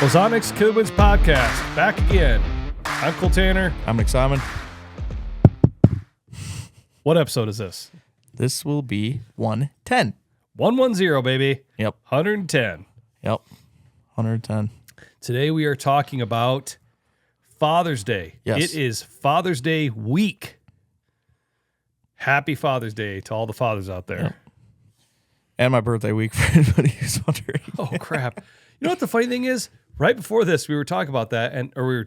Ozonics Killerwinds podcast, back again. Uncle Tanner. I'm Nick Simon. What episode is this? This will be 110. 110, baby. Yep. 110. Yep. 110. Today we are talking about Father's Day. Yes. It is Father's Day week. Happy Father's Day to all the fathers out there. Yep. And my birthday week for anybody who's wondering. Oh, crap. You know what the funny thing is? Right before this, we were talking about that,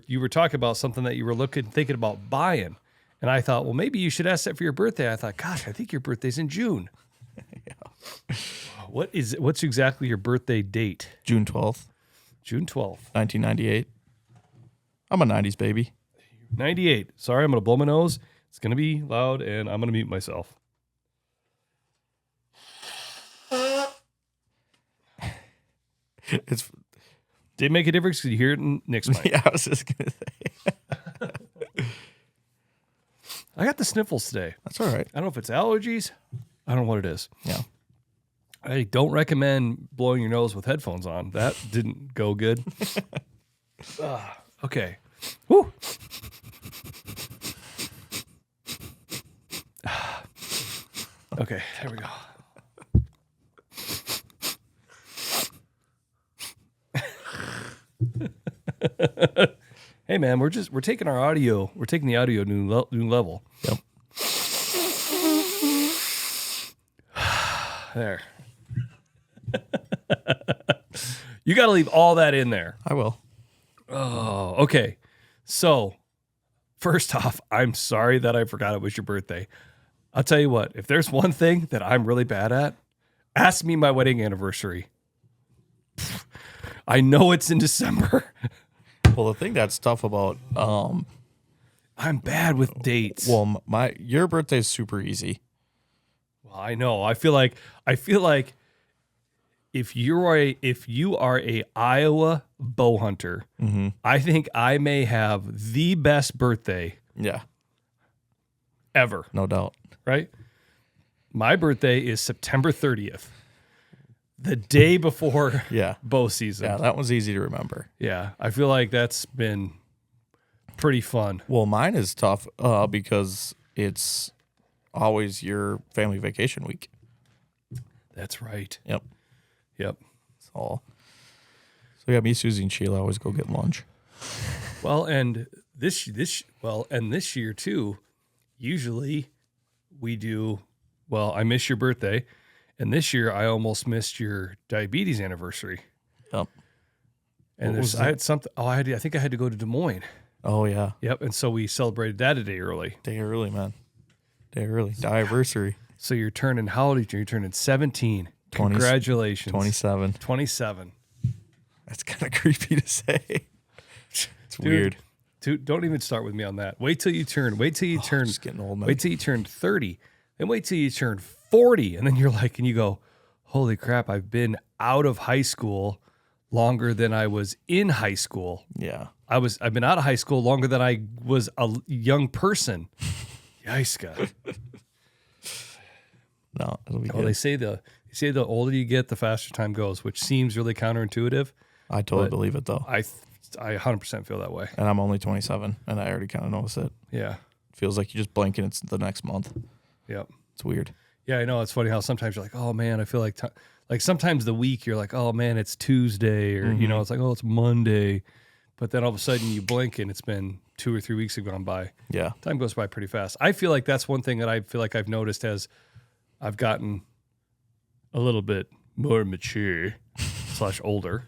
you were talking about something that you were thinking about buying. And I thought, well, maybe you should ask that for your birthday. I thought, gosh, I think your birthday's in June. Yeah. What's exactly your birthday date? June 12th. June 12th. 1998. I'm a 90s baby. 98. Sorry, I'm going to blow my nose. It's going to be loud, and I'm going to mute myself. Did it make a difference? Because you hear it in Nick's mic. Yeah, I was just going to say. I got the sniffles today. That's all right. I don't know if it's allergies. I don't know what it is. Yeah. I don't recommend blowing your nose with headphones on. That didn't go good. Okay. Woo. Okay, there we go. Hey man, we're taking our audio. We're taking the audio to new level. Yep. There. You got to leave all that in there. I will. Oh, okay. So, first off, I'm sorry that I forgot it was your birthday. I'll tell you what, if there's one thing that I'm really bad at, ask me my wedding anniversary. I know it's in December. Well, the thing that's tough about I'm bad with dates. well, your birthday is super easy. Well, I know. I feel like if you are a Iowa bow hunter, Mm-hmm. I think I may have the best birthday Yeah, ever. no doubt. Right? My birthday is September 30th, the day before Yeah. bow season. Yeah, that one's easy to remember. Yeah, I feel like that's been pretty fun. Well, mine is tough because it's always your family vacation week. That's right. Yep. Yep. So yeah, me, Susie, and Sheila always go get lunch. Well, and this year too, usually we do. Well, I miss your birthday, and this year I almost missed your diabetes anniversary. Yep. And I had something. Oh, I think I had to go to Des Moines. Oh yeah. Yep. And so we celebrated that a day early. Day early, man. Day early. Diversary. So you're turning, how old are you? You're turning 17. 20, Congratulations. 27. 27. That's kind of creepy to say. It's weird. Dude, don't even start with me on that. Wait till you turn. Just getting old, man. Wait till you turn 30. Then wait till you turn 40. And then you're like, and you go, holy crap, I've been out of high school longer than I was in high school. Yeah. I've been out of high school longer than I was a young person. Yikes. No, it'll be Well, good. they say the older you get, the faster time goes, which seems really counterintuitive. I totally believe it, though. I 100% feel that way. And I'm only 27, and I already kind of notice it. Yeah. Feels like you just blink and it's the next month. Yep. It's weird. Yeah, I know. It's funny how sometimes you're like, oh man, I feel like sometimes the week you're like, oh man, it's Tuesday, or Mm-hmm. it's like, oh, it's Monday, but then all of a sudden you blink and it's been 2 or 3 weeks have gone by. Yeah. Time goes by pretty fast. I feel like that's one thing that I feel like I've noticed as I've gotten a little bit more mature / older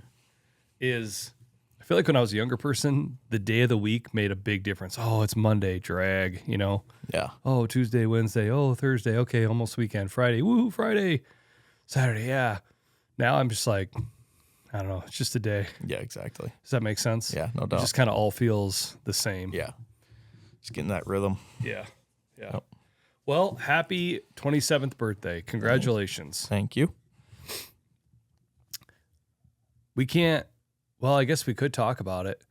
is I feel like when I was a younger person, the day of the week made a big difference. Oh, it's Monday, drag, Yeah. Oh, Tuesday, Wednesday. Oh, Thursday. Okay, almost weekend. Friday. Woo, Friday. Saturday. Yeah. Now I'm just like, I don't know. It's just a day. Yeah, exactly. Does that make sense? Yeah, no It doubt. just kind of all feels the same. Yeah. Just getting that rhythm. Yeah. Yeah. Yep. Well, happy 27th birthday. Congratulations. Thank you. We can't, well, I guess we could talk about it,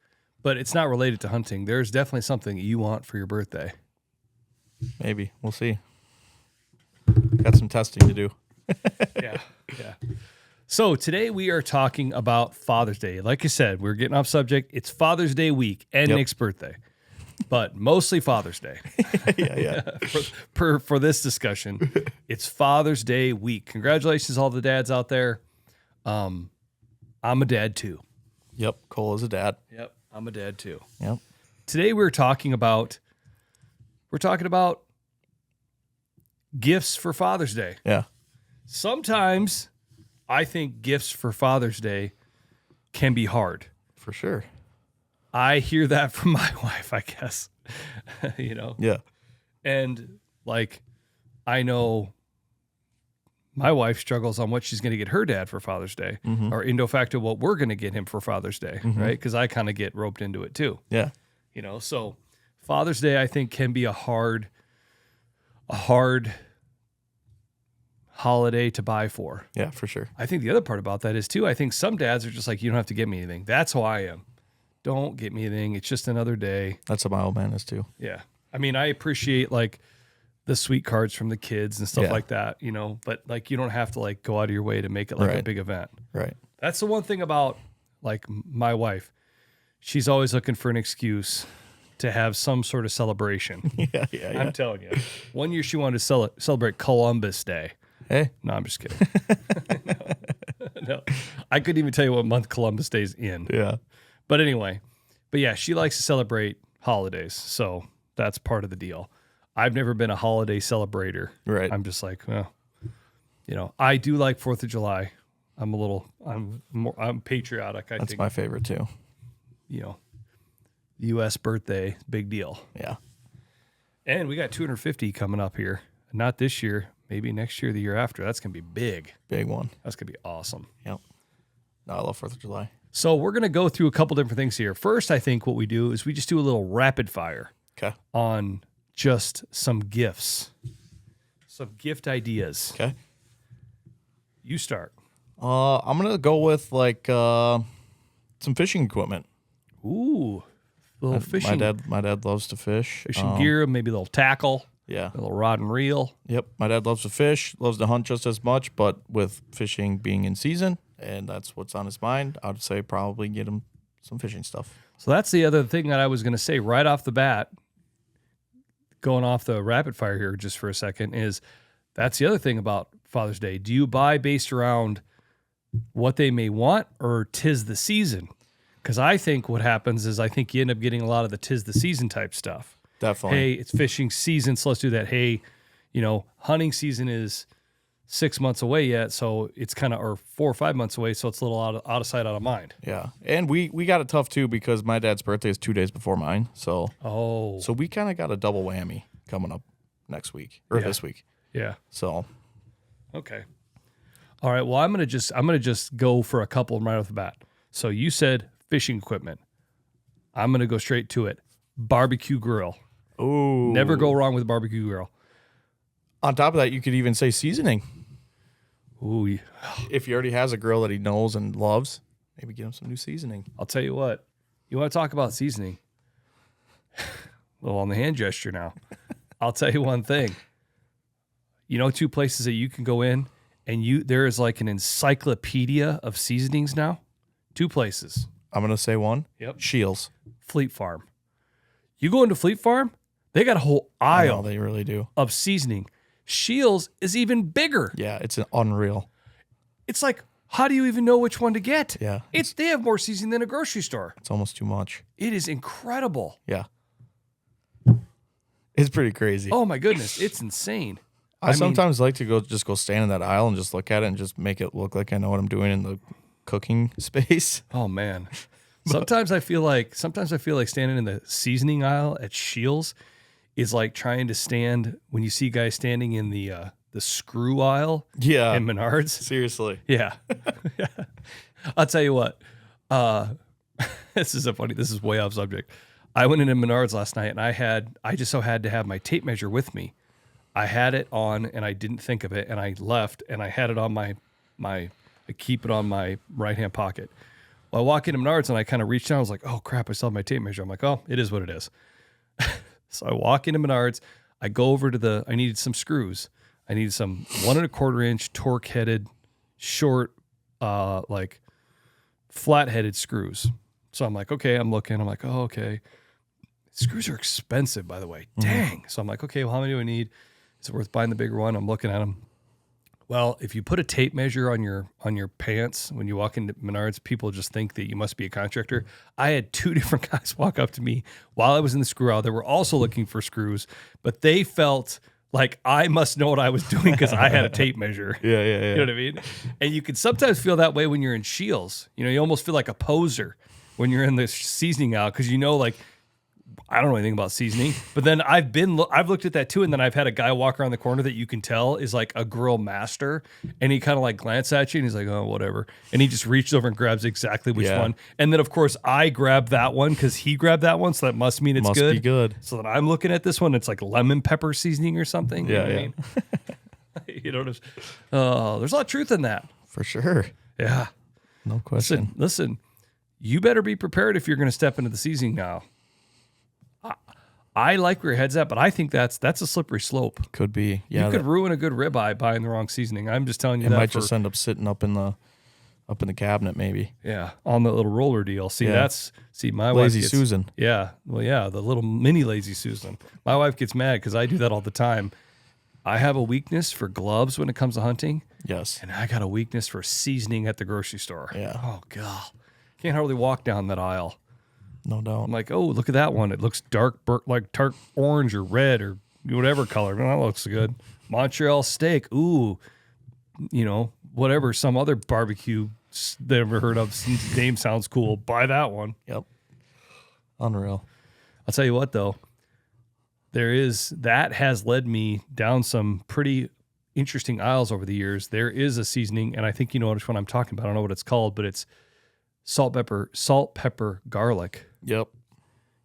but it's not related to hunting. There's definitely something you want for your birthday. Maybe. We'll see. Got some testing to do. Yeah. So today we are talking about Father's Day. Like I said, we're getting off subject. It's Father's Day week and Yep. Nick's birthday, but mostly Father's Day. Yeah. For this discussion, it's Father's Day week. Congratulations, all the dads out there. I'm a dad too. Yep. Cole is a dad. Yep, I'm a dad too. Yep. Today we're talking about gifts for Father's Day. Yeah. Sometimes I think gifts for Father's Day can be hard. For sure. I hear that from my wife, I guess. Yeah. And like, I know my wife struggles on what she's going to get her dad for Father's Day, or indo facto what we're going to get him for Father's Day, right? Because I kind of get roped into it too. Yeah. So Father's Day, I think, can be a hard holiday to buy for. Yeah, for sure. I think the other part about that is too, I think some dads are just like, you don't have to get me anything. That's how I am. Don't get me anything. It's just another day. That's how my old man is too. Yeah. I mean, I appreciate like the sweet cards from the kids and stuff like that, but like, you don't have to like go out of your way to make it like a big event. Right. That's the one thing about like my wife. She's always looking for an excuse to have some sort of celebration. Yeah. I'm telling you. One year she wanted to celebrate Columbus Day. Hey. No, I'm just kidding. No. I couldn't even tell you what month Columbus Day's in. Yeah. But anyway, she likes to celebrate holidays. So that's part of the deal. I've never been a holiday celebrator. Right. I'm just like, well, I do like 4th of July. I'm patriotic. I That's think, my favorite too. U.S. birthday, big deal. Yeah. And we got 250 coming up here. Not this year, maybe next year, the year after. That's going to be big. Big one. That's going to be awesome. Yep. No, I love 4th of July. So we're going to go through a couple different things here. First, I think what we do is we just do a little rapid fire Okay. on just some gifts, some gift ideas. Okay. You start. I'm gonna go with like some fishing equipment. Ooh, little fishing. My dad loves to fish. Fishing gear, maybe a little tackle, Yeah. a little rod and reel. Yep. My dad loves to fish, loves to hunt just as much, but with fishing being in season, and that's what's on his mind, I would say probably get him some fishing stuff. So that's the other thing that I was going to say right off the bat, going off the rapid fire here just for a second, is that's the other thing about Father's Day. Do you buy based around what they may want or 'tis the season? Because I think what happens is I think you end up getting a lot of the 'tis the season type stuff. Definitely. Hey, it's fishing season, so let's do that. Hey, hunting season is 6 months away yet, so it's kind of, or 4 or 5 months away, so it's a little out of sight, out of mind. Yeah. And we got it tough too because my dad's birthday is 2 days before mine. So we kind of got a double whammy coming up next week or this week. Yeah. So Okay. All right. Well, I'm gonna just go for a couple right off the bat. So you said fishing equipment. I'm gonna go straight to it. Barbecue grill. ooh. Never go wrong with a barbecue grill. On top of that, you could even say seasoning. Ooh. If he already has a grill that he knows and loves, maybe get him some new seasoning. I'll tell you what. You want to talk about seasoning? A little on the hand gesture now. I'll tell you one thing. 2 places that you can go in and there is like an encyclopedia of seasonings now. 2 places. I'm going to say one. Yep. Shields. Fleet Farm. You go into Fleet Farm, they got a whole I know, aisle they really do. of seasoning. Shields is even bigger. Yeah, it's unreal. It's like, how do you even know which one to get? Yeah. They have more seasoning than a grocery store. It's almost too much. It is incredible. Yeah. It's pretty crazy. Oh my goodness, it's insane. I sometimes like to go stand in that aisle and just look at it and just make it look like I know what I'm doing in the cooking space. Oh man. Sometimes I feel like standing in the seasoning aisle at Shields is like trying to stand when you see guys standing in the screw aisle Yeah. in Menards. Seriously. Yeah. I'll tell you what. This is way off subject. I went into Menards last night and I just so had to have my tape measure with me. I had it on and I didn't think of it and I left and I had it on I keep it on my right hand pocket. Well, I walk into Menards and I kind of reached down. I was like, oh crap, I still have my tape measure. I'm like, oh, it is what it is. So I walk into Menards. I go over to I needed some screws. I needed some 1 1/4 inch torque headed short like flat-headed screws. So I'm like, okay, I'm looking. I'm like, oh, okay. Screws are expensive, by the way. Dang. So I'm like, okay, well, how many do I need? Is it worth buying the bigger one? I'm looking at them. Well, if you put a tape measure on your pants when you walk into Menards, people just think that you must be a contractor. I had 2 different guys walk up to me while I was in the screw aisle. They were also looking for screws, but they felt like I must know what I was doing because I had a tape measure. Yeah. You know what I mean? And you can sometimes feel that way when you're in Shields. You know, you almost feel like a poser when you're in the seasoning aisle because you know, like, I don't know anything about seasoning, but then I've looked at that too, and then I've had a guy walk around the corner that you can tell is like a grill master, and he kind of like glances at you and he's like, oh, whatever, and he just reaches over and grabs exactly which one, and then of course I grab that one because he grabbed that one, so that must mean it's good. Must be good. So then I'm looking at this one, it's like lemon pepper seasoning or something. Yeah, you know what I mean? You know, there's a lot of truth in that. For sure. Yeah, No question. Listen, you better be prepared if you're going to step into the seasoning now. I like where your head's at, but I think that's a slippery slope. Could be. Yeah. You could ruin a good ribeye buying the wrong seasoning. I'm just telling you it that. might just end up sitting up in the cabinet, maybe. Yeah, on the little roller deal. See, Yeah. my Lazy wife gets, Susan. Yeah, well, yeah, the little mini lazy Susan. My wife gets mad because I do that all the time. I have a weakness for gloves when it comes to hunting, Yes. and I got a weakness for seasoning at the grocery store. Yeah. Oh god, can't hardly walk down that aisle. No doubt. I'm like, oh, look at that one. It looks dark orange or red or whatever color. That looks good. Montreal steak. Ooh, you know, whatever. Some other barbecue they ever heard of. Name sounds cool. Buy that one. Yep. Unreal. I'll tell you what, though. That has led me down some pretty interesting aisles over the years. There is a seasoning, and I think you know which one I'm talking about. I don't know what it's called, but it's salt, pepper, garlic. Yep.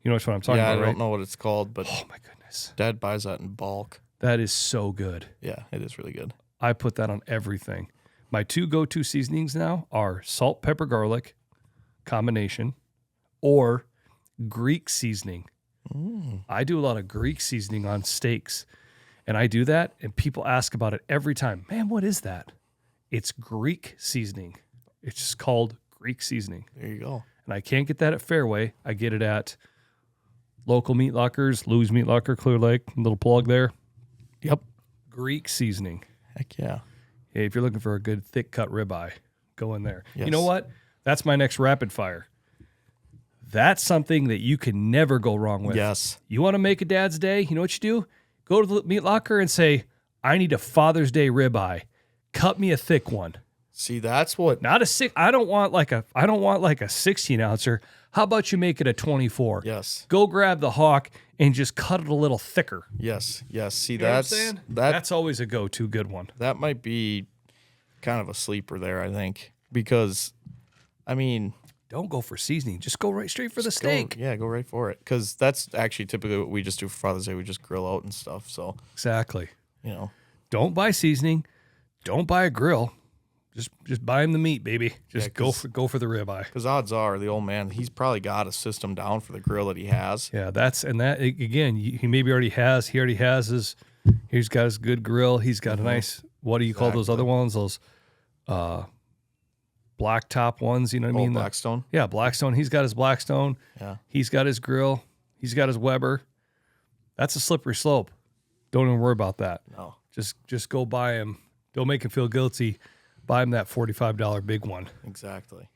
You know which one I'm talking about, right? I don't know what it's called, but Oh, my goodness. Dad buys that in bulk. That is so good. Yeah, it is really good. I put that on everything. My 2 go-to seasonings now are salt, pepper, garlic combination or Greek seasoning. I do a lot of Greek seasoning on steaks, and I do that, and people ask about it every time. Man, what is that? It's Greek seasoning. It's just called Greek seasoning. There you go. And I can't get that at Fairway. I get it at local meat lockers, Lou's Meat Locker, Clear Lake, little plug there. Yep. Greek seasoning. Heck yeah. Hey, if you're looking for a good thick cut ribeye, go in there. Yes. You know what? That's my next rapid fire. That's something that you can never go wrong with. Yes. You want to make a dad's day? You know what you do? Go to the meat locker and say, I need a Father's Day ribeye. Cut me a thick one. See, that's what. Not a six. I don't want like a 16 ouncer. How about you make it a 24? Yes. Go grab the hawk and just cut it a little thicker. Yes. See, You know what I'm that's saying? that. That's always a go-to good one. That might be kind of a sleeper there, I think, because, I mean, Don't go for seasoning. Just go right straight for the steak. Go right for it, because that's actually typically what we just do for Father's Day. We just grill out and stuff. So Exactly. you know, Don't buy seasoning. Don't buy a grill. Just buy him the meat, baby. Just go for the ribeye. because odds are the old man, he's probably got a system down for the grill that he has. Yeah, again. He maybe already has. He already has his. He's got his good grill. He's got a nice. What do you call those other ones? Those, black top ones. You know what I mean? Blackstone. Yeah, Blackstone. He's got his Blackstone. Yeah. He's got his grill. He's got his Weber. That's a slippery slope. Don't even worry about that. No. Just go buy him. Don't make him feel guilty. Buy him that $45 big one. Exactly.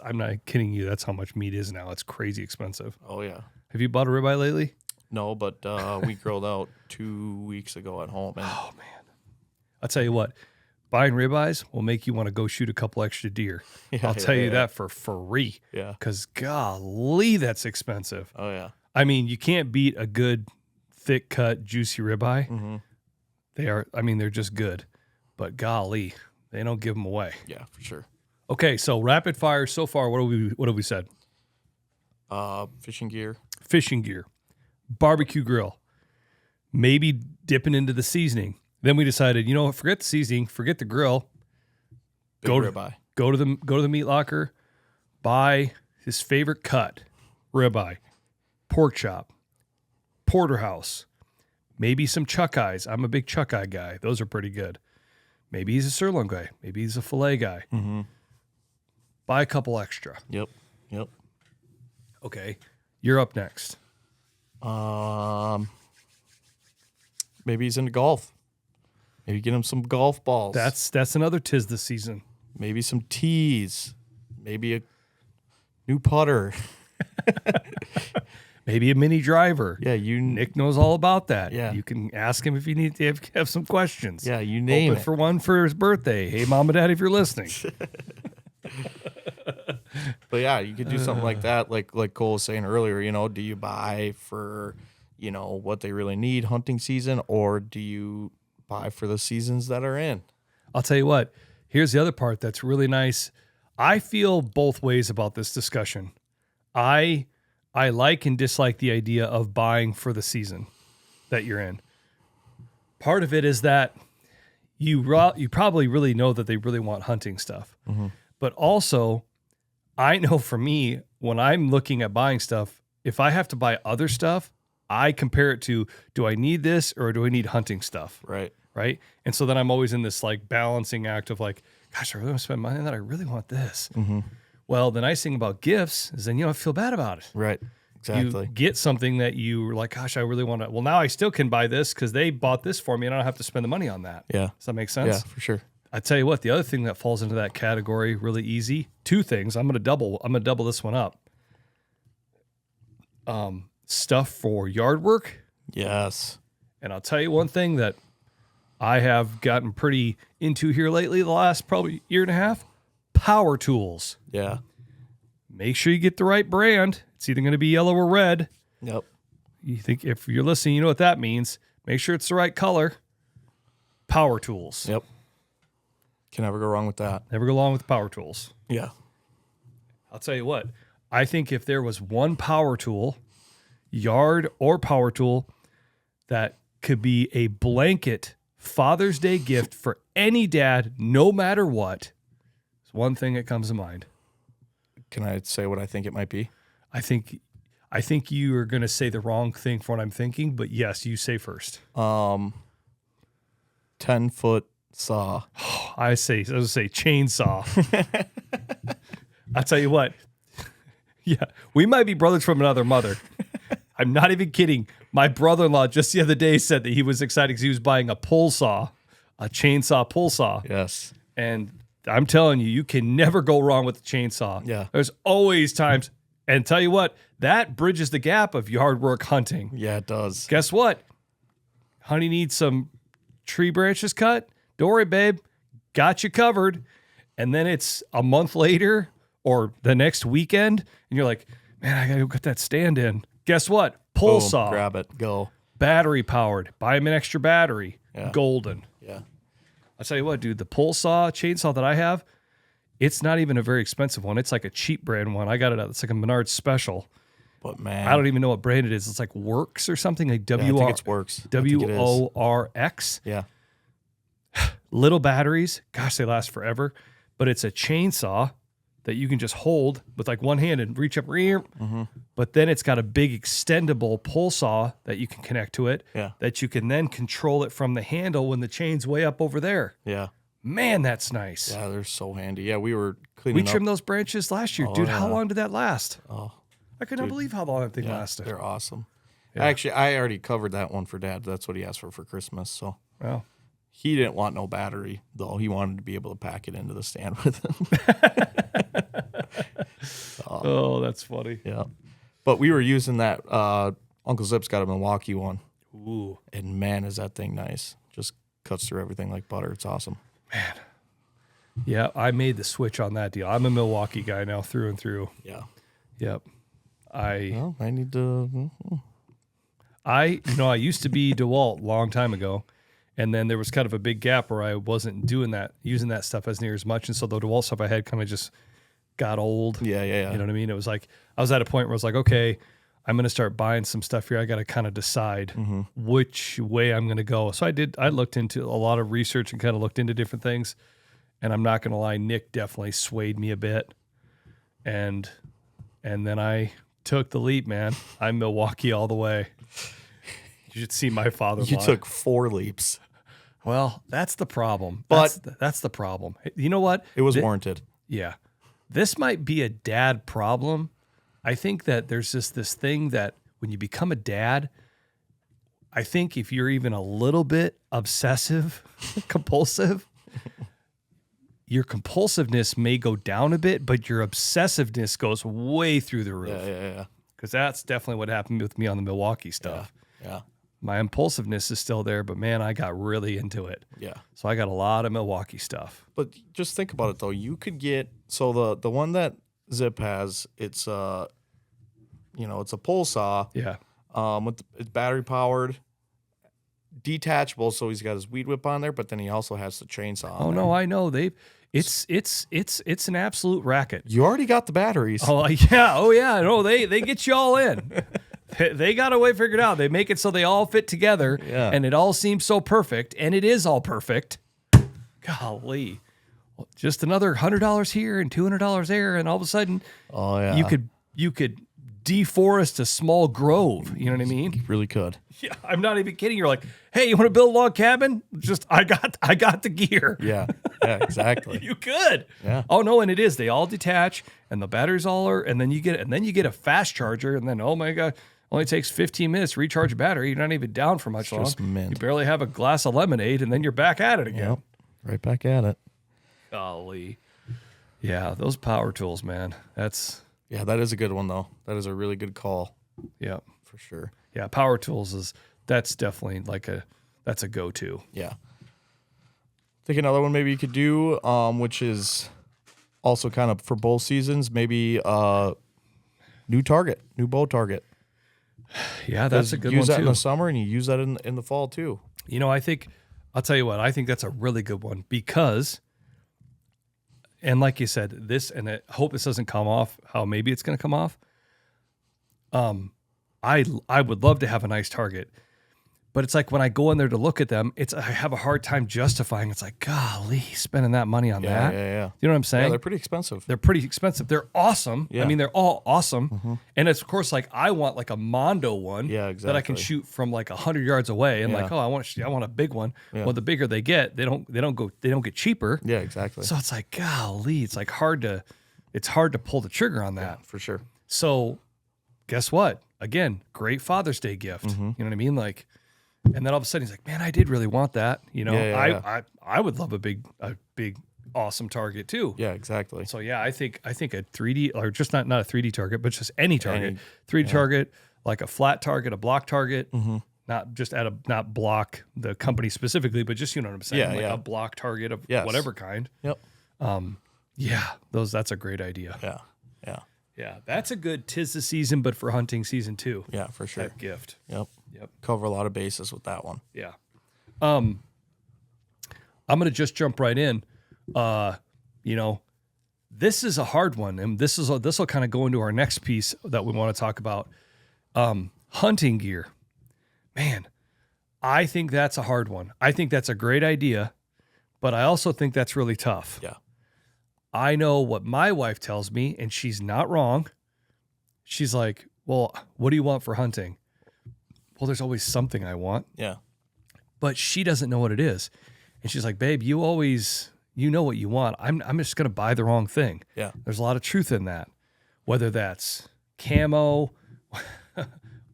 I'm not kidding you. That's how much meat is now. It's crazy expensive. Oh yeah. Have you bought a ribeye lately? No, but we grilled out 2 weeks ago at home. And Oh man, I'll tell you what. Buying ribeyes will make you want to go shoot a couple extra deer. I'll tell you that for free. Yeah. Because golly, that's expensive. Oh yeah. I mean, you can't beat a good, thick cut, juicy ribeye. Mm-hmm. They're just good. But golly, they don't give them away. Yeah, for sure. Okay, so rapid fire so far. What have we said? Fishing gear. Fishing gear, barbecue grill, maybe dipping into the seasoning. Then we decided, forget the seasoning, forget the grill. Big ribeye. Go to the meat locker, buy his favorite cut, ribeye, pork chop, porterhouse, maybe some chuck eyes. I'm a big chuck eye guy. Those are pretty good. Maybe he's a sirloin guy. Maybe he's a filet guy. Mm-hmm. Buy a couple extra. Yep. Okay. You're up next. Maybe he's into golf. Maybe get him some golf balls. That's another tis this season. Maybe some tees. Maybe a new putter. Maybe a mini driver. Yeah, Nick knows all about that. Yeah. You can ask him if you need to have some questions. Yeah, you name Open it. for one for his birthday. Hey, mom and dad, if you're listening. But yeah, you could do something like that. Like Cole was saying earlier, do you buy for, what they really need hunting season, or do you buy for the seasons that are in? I'll tell you what. Here's the other part that's really nice. I feel both ways about this discussion. I like and dislike the idea of buying for the season that you're in. Part of it is that you probably really know that they really want hunting stuff. Mm-hmm. But also, I know for me, when I'm looking at buying stuff, if I have to buy other stuff, I compare it to, do I need this or do I need hunting stuff? Right. Right. And so then I'm always in this like balancing act of like, gosh, I really want to spend money on that. I really want this. Mm-hmm. Well, the nice thing about gifts is then you don't feel bad about it. Right. Exactly. You get something that you were like, gosh, I really want to. Well, now I still can buy this because they bought this for me and I don't have to spend the money on that. Yeah. Does that make sense? Yeah, for sure. I tell you what, the other thing that falls into that category really easy, two things. I'm gonna double this one up. Stuff for yard work. Yes. And I'll tell you one thing that I have gotten pretty into here lately, the last probably year and a half, power tools. Yeah. Make sure you get the right brand. It's either going to be yellow or red. Yep. You think if you're listening, you know what that means. Make sure it's the right color. Power tools. Yep. Can never go wrong with that. Never go wrong with power tools. Yeah. I'll tell you what. I think if there was one power tool, yard or power tool, that could be a blanket Father's Day gift for any dad, no matter what, it's one thing that comes to mind. Can I say what I think it might be? I think you are going to say the wrong thing for what I'm thinking, but yes, you say first. 10-foot saw. I was going to say chainsaw. I'll tell you what. Yeah, we might be brothers from another mother. I'm not even kidding. My brother-in-law just the other day said that he was excited because he was buying a pull saw, a chainsaw pull saw. Yes. And I'm telling you, you can never go wrong with the chainsaw. Yeah. There's always times. And tell you what, that bridges the gap of yard work hunting. Yeah, it does. Guess what? Honey needs some tree branches cut. Don't worry, babe. Got you covered. And then it's a month later or the next weekend, and you're like, man, I got to go get that stand in. Guess what? Pull Boom, saw. grab it. Go. Battery powered. Buy him an extra battery. Yeah. Golden. Yeah. I'll tell you what, dude, the pull saw, chainsaw that I have, it's not even a very expensive one. It's like a cheap brand one. I got it at, it's like a Menards special. But man, I don't even know what brand it is. It's like Works or something, like I think it's Works. WORX. Yeah. Little batteries. Gosh, they last forever. But it's a chainsaw that you can just hold with like one hand and reach up. Mm-hmm. But then it's got a big extendable pull saw that you can connect to it. Yeah. That you can then control it from the handle when the chain's way up over there. Yeah. Man, that's nice. Yeah, they're so handy. Yeah, we were cleaning We trimmed those branches last year. Dude, how long did that last? Oh, I could not believe how long that thing lasted. they're awesome. Yeah. Actually, I already covered that one for Dad. That's what he asked for Christmas. So Wow. he didn't want no battery, though. He wanted to be able to pack it into the stand with him. Oh, that's funny. Yeah. But we were using that. Uncle Zip's got a Milwaukee one. Ooh. And man, is that thing nice. Just cuts through everything like butter. It's awesome. Man. Yeah, I made the switch on that deal. I'm a Milwaukee guy now through and through. Yeah. Yep. Well, I need to. I used to be DeWalt a long time ago. And then there was kind of a big gap where I wasn't doing that, using that stuff as near as much. And so the DeWalt stuff I had kind of just got old. Yeah. You know what I mean? It was like, I was at a point where I was like, okay, I'm going to start buying some stuff here. I got to kind of decide which way I'm going to go. So I looked into a lot of research and kind of looked into different things. And I'm not going to lie, Nick definitely swayed me a bit. And then I took the leap, man. I'm Milwaukee all the way. You should see my father-in-law. You took 4 leaps. Well, that's the problem. But- That's the problem. You know what? It was warranted. Yeah. This might be a dad problem. I think that there's just this thing that when you become a dad, I think if you're even a little bit obsessive, compulsive, your compulsiveness may go down a bit, but your obsessiveness goes way through the roof. Yeah. Because that's definitely what happened with me on the Milwaukee stuff. Yeah. My impulsiveness is still there, but man, I got really into it. Yeah. So I got a lot of Milwaukee stuff. But just think about it though. You could get the one that Zip has. It's it's a pole saw. Yeah. It's battery powered, detachable. So he's got his weed whip on there, but then he also has the chainsaw. Oh no, I know it's an absolute racket. You already got the batteries. Oh yeah, oh yeah. No, they get you all in. They got a way figured out. They make it so they all fit together, Yeah. and it all seems so perfect, and it is all perfect. Golly, just another $100 here and $200 there, and all of a sudden, Oh yeah. you could deforest a small grove. You know what I mean? You really could. Yeah, I'm not even kidding. You're like, hey, you want to build a log cabin? Just I got the gear. Yeah. Yeah. Exactly. You could. Yeah. Oh no, and it is. They all detach, and the batteries all are, and then you get a fast charger, and then oh my god, only takes 15 minutes to recharge a battery. You're not even down for much long. just mint. You barely have a glass of lemonade, and then you're back at it again. Yep. Right back at it. Golly. Yeah, those power tools, man. That's Yeah, that is a good one though. That is a really good call yeah. for sure. Yeah, power tools that's definitely that's a go-to. Yeah. I think another one maybe you could do, which is also kind of for both seasons, maybe new bow target. Yeah, that's a good use one that too. in the summer and you use that in the fall too. You know, I'll tell you what, I think that's a really good one because, and like you said, I hope this doesn't come off how maybe it's going to come off. I would love to have a nice target, but it's like when I go in there to look at them, I have a hard time justifying. It's like, golly, spending that money on that. Yeah. You know what I'm saying? Yeah, they're pretty expensive. They're pretty expensive. They're awesome. Yeah. I mean, they're all awesome. And it's of course like I want like a Mondo one Yeah, that I can exactly. shoot from like 100 yards away. And Yeah. like, oh, I want a big one. Yeah. Well, the bigger they get, they don't get cheaper. Yeah, exactly. So it's like, golly, it's hard to pull the trigger on that. For sure. So guess what? Again, great Father's Day gift. Mm-hmm. You know what I mean? Like, and then all of a sudden he's like, man, I did really want that. You know, Yeah. I would love a big, awesome target too. Yeah, exactly. So yeah, I think a 3D or just not a 3D target, but just any target, Any, 3D target, like a flat target, a block target, Mm-hmm. not just not block the company specifically, but just, you know what I'm saying? Yeah, like yeah. a block target of Yes. whatever kind. Yep. Yeah, that's a great idea. Yeah. Yeah. Yeah, that's a good 'tis the season, but for hunting season 2. Yeah, for sure. Type gift. Yep. Yep. Cover a lot of bases with that one. Yeah. I'm gonna just jump right in. You know, this is a hard one, and this will kind of go into our next piece that we want to talk about. Hunting gear. Man, I think that's a hard one. I think that's a great idea, but I also think that's really tough. Yeah. I know what my wife tells me, and she's not wrong. She's like, well, what do you want for hunting? Well, there's always something I want, Yeah. but she doesn't know what it is. And she's like, babe, you know what you want. I'm just going to buy the wrong thing. Yeah. There's a lot of truth in that, whether that's camo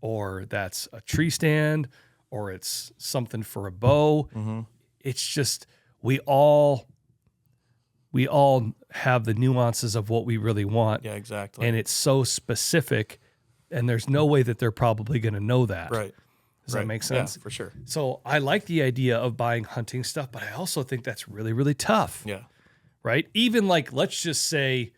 or that's a tree stand or it's something for a bow. Mm-hmm. It's just, we all have the nuances of what we really want. Yeah, exactly. And it's so specific, and there's no way that they're probably going to know that. right. Does that make sense? Yeah, for sure. So I like the idea of buying hunting stuff, but I also think that's really, really tough. Yeah. Right? Even like, let's just say,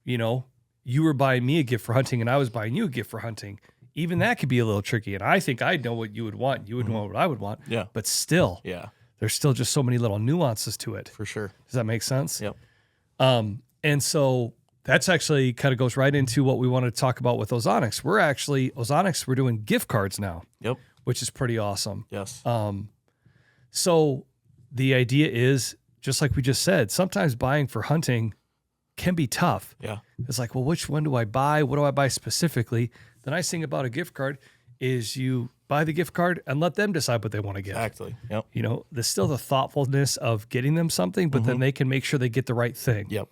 you know, you were buying me a gift for hunting and I was buying you a gift for hunting. Even that could be a little tricky. And I think I'd know what you would want. You would know what I would want. Yeah. But still, Yeah, there's still just so many little nuances to it. for sure. Does that make sense? Yep. And so that's actually kind of goes right into what we wanted to talk about with Ozonics. We're doing gift cards now, Yep. which is pretty awesome. Yes. So the idea is, just like we just said, sometimes buying for hunting can be tough. yeah. It's like, well, which one do I buy? What do I buy specifically? The nice thing about a gift card is you buy the gift card and let them decide what they want to get. Exactly. Yep. You know, there's still the thoughtfulness of getting them something, but then they can make sure they get the right thing. Yep.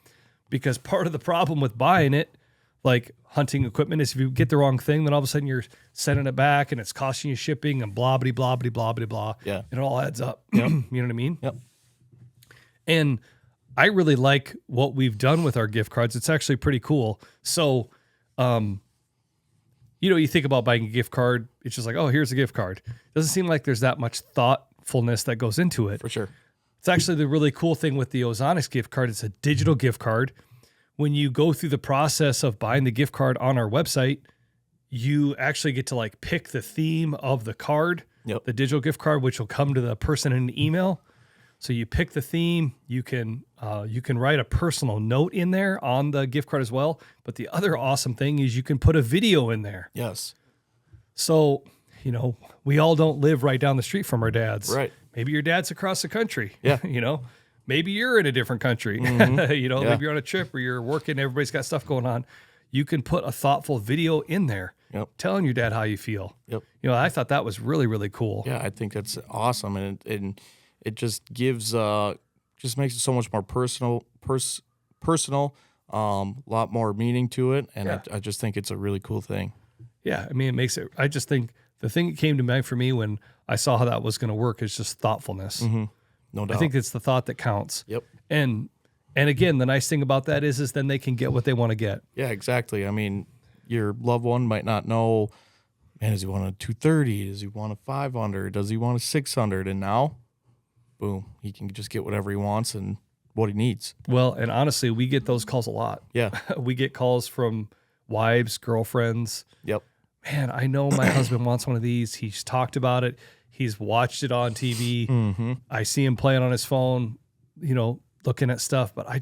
Because part of the problem with buying it, like hunting equipment, is if you get the wrong thing, then all of a sudden you're sending it back and it's costing you shipping and blah, blah, blah, blah, blah, blah, blah. Yeah. And it all adds up. You know what I mean? Yep. And I really like what we've done with our gift cards. It's actually pretty cool. So, you know, you think about buying a gift card, it's just like, oh, here's a gift card. Doesn't seem like there's that much thoughtfulness that goes into it. For sure. It's actually the really cool thing with the Ozonics gift card. It's a digital gift card. When you go through the process of buying the gift card on our website, you actually get to like pick the theme of the card, Yep. the digital gift card, which will come to the person in an email. So you pick the theme. You can write a personal note in there on the gift card as well. But the other awesome thing is you can put a video in there. Yes. So, you know, we all don't live right down the street from our dads. Right. Maybe your dad's across the country. Yeah. You know, maybe you're in a different country. You know, Yeah. maybe you're on a trip or you're working, everybody's got stuff going on. You can put a thoughtful video in there Yep. telling your dad how you feel. Yep. You know, I thought that was really, really cool. Yeah, I think that's awesome, and it just gives just makes it so much more personal, lot more meaning to it, and Yeah. I just think it's a really cool thing. Yeah. I mean, it makes it, I just think the thing that came to mind for me when I saw how that was going to work is just thoughtfulness. No doubt. I think it's the thought that counts. Yep. And again, the nice thing about that is then they can get what they want to get. Yeah, exactly. I mean, your loved one might not know, man, does he want a 230? Does he want a 500? Does he want a 600? And now, boom, he can just get whatever he wants and what he needs. Well, and honestly, we get those calls a lot. Yeah. We get calls from wives, girlfriends. Yep. Man, I know my husband wants one of these. He's talked about it. He's watched it on TV. I see him playing on his phone, you know, looking at stuff, but I'm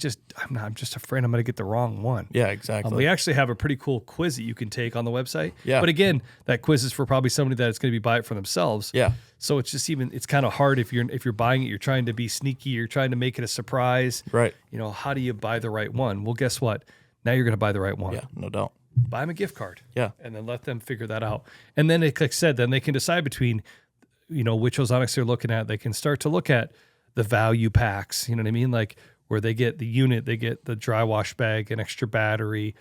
just afraid I'm going to get the wrong one. Yeah, exactly. We actually have a pretty cool quiz that you can take on the website. Yeah. But again, that quiz is for probably somebody that's going to be buy it for themselves. Yeah. So it's just it's kind of hard if you're buying it, you're trying to be sneaky, you're trying to make it a surprise. Right. You know, how do you buy the right one? Well, guess what? Now you're going to buy the right one. Yeah, no doubt. Buy them a gift card. Yeah. And then let them figure that out. And then, like I said, then they can decide between, you know, which Ozonics they're looking at. They can start to look at the value packs, you know what I mean? Like where they get the unit, they get the dry wash bag, an extra battery,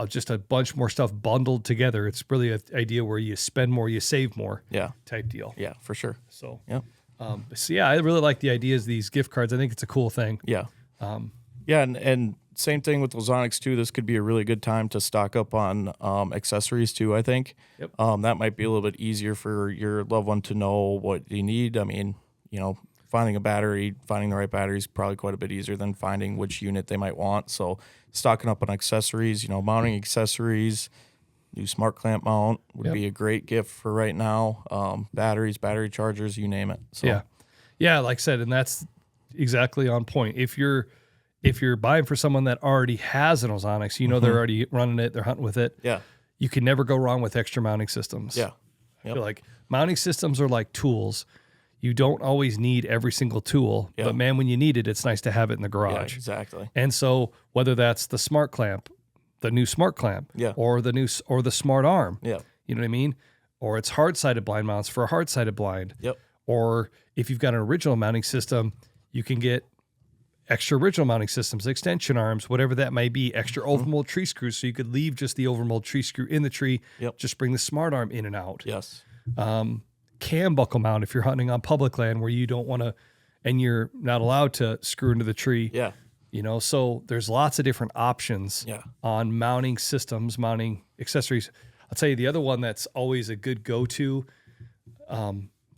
just a bunch more stuff bundled together. It's really an idea where you spend more, you save more. Yeah. Type deal. Yeah, for sure. So, Yeah. so yeah, I really like the ideas of these gift cards. I think it's a cool thing. Yeah. Yeah, and same thing with Ozonics too. This could be a really good time to stock up on accessories too, I think. Yep. That might be a little bit easier for your loved one to know what you need. I mean, you know, finding the right battery is probably quite a bit easier than finding which unit they might want. So stocking up on accessories, you know, mounting accessories, new smart clamp mount would be a great gift for right now. Batteries, battery chargers, you name it. So Yeah. Yeah, like I said, and that's exactly on point. If you're buying for someone that already has an Ozonics, you know they're already running it, they're hunting with it. Yeah. You can never go wrong with extra mounting systems. Yeah. I feel like mounting systems are like tools. You don't always need every single tool, Yeah. but man, when you need it, it's nice to have it in the Yeah, garage. exactly. And so whether that's the smart clamp, the new smart clamp, Yeah. or the smart arm, Yeah. you know what I mean? Or it's hard-sided blind mounts for a hard-sided blind. Yep. Or if you've got an original mounting system, you can get extra original mounting systems, extension arms, whatever that may be, extra overmold tree screws. So you could leave just the overmold tree screw in the tree, Yep. just bring the smart arm in and out. Yes. Cam buckle mount if you're hunting on public land where you don't want to, and you're not allowed to screw into the tree. Yeah. You know, so there's lots of different options Yeah. on mounting systems, mounting accessories. I'll tell you the other one that's always a good go-to,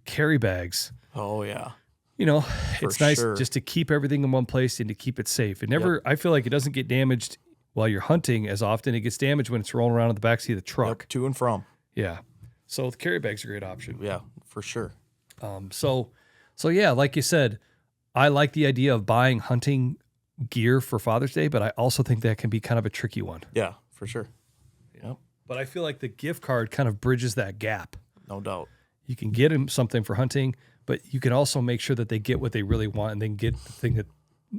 carry bags. Oh yeah. You know, it's nice sure. just to keep everything in one place and to keep it safe. It never, I feel like it doesn't get damaged while you're hunting as often. It gets damaged when it's rolling around in the backseat of the truck. Yep. To and from. Yeah. So the carry bag's a great option. Yeah, for sure. So yeah, like you said, I like the idea of buying hunting gear for Father's Day, but I also think that can be kind of a tricky one. Yeah, for sure. Yep. But I feel like the gift card kind of bridges that gap. No doubt. You can get them something for hunting, but you can also make sure that they get what they really want and then get the thing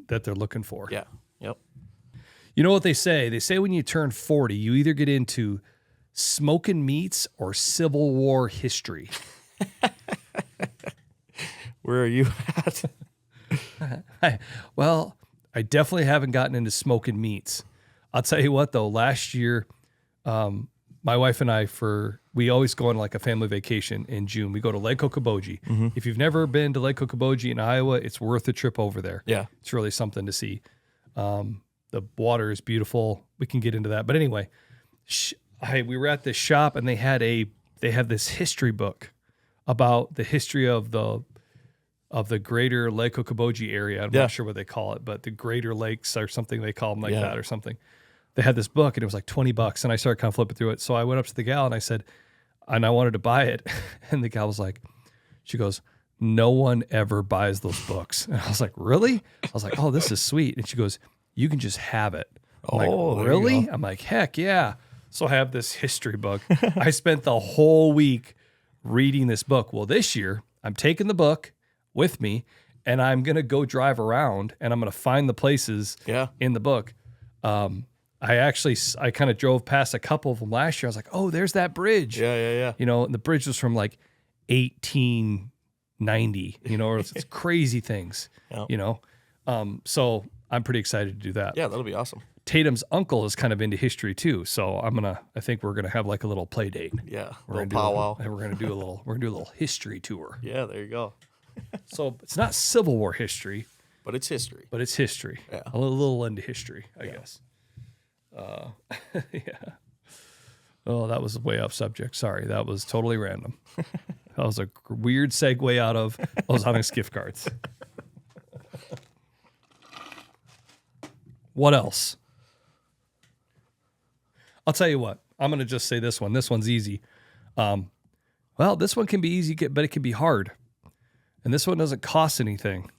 that they're looking for. Yeah. Yep. You know what they say? They say when you turn 40, you either get into smoking meats or Civil War history? Where are you at? I definitely haven't gotten into smoking meats. I'll tell you what, though, last year, my wife and I, we always go on like a family vacation in June. We go to Lake Okoboji. If you've never been to Lake Okoboji in Iowa, it's worth a trip over there. Yeah. It's really something to see. The water is beautiful. We can get into that. But anyway, we were at this shop and they had this history book about the history of the greater Lake Okoboji area. I'm not sure what they call it, but the Greater Lakes or something, they call them like that or something. They had this book and it was like $20 and I started kind of flipping through it. So I went up to the gal and I said, and I wanted to buy it. And the gal was like, she goes, no one ever buys those books. And I was like, really? I was like, oh, this is sweet. And she goes, you can just have it. I'm like, really? I'm like, heck yeah. So I have this history book. I spent the whole week reading this book. Well, this year I'm taking the book with me and I'm going to go drive around and I'm going to find the places in the book. I kind of drove past a couple of them last year. I was like, oh, there's that bridge. Yeah. You know, and the bridge was from like 1890, you know, or it's crazy things, you know. So I'm pretty excited to do that. Yeah, that'll be awesome. Tatum's uncle is kind of into history too. So I think we're going to have like a little play date. Yeah. We're going to powwow. we're going to do a little history tour. Yeah, there you go. So it's not Civil War history, but it's history. Yeah. A little into history, I guess. Yeah. Oh, that was way off subject. Sorry. That was totally random. That was a weird segue out of Ozonics gift cards. What else? I'll tell you what. I'm going to just say this one. This one's easy. Well, this one can be easy, but it can be hard. And this one doesn't cost anything.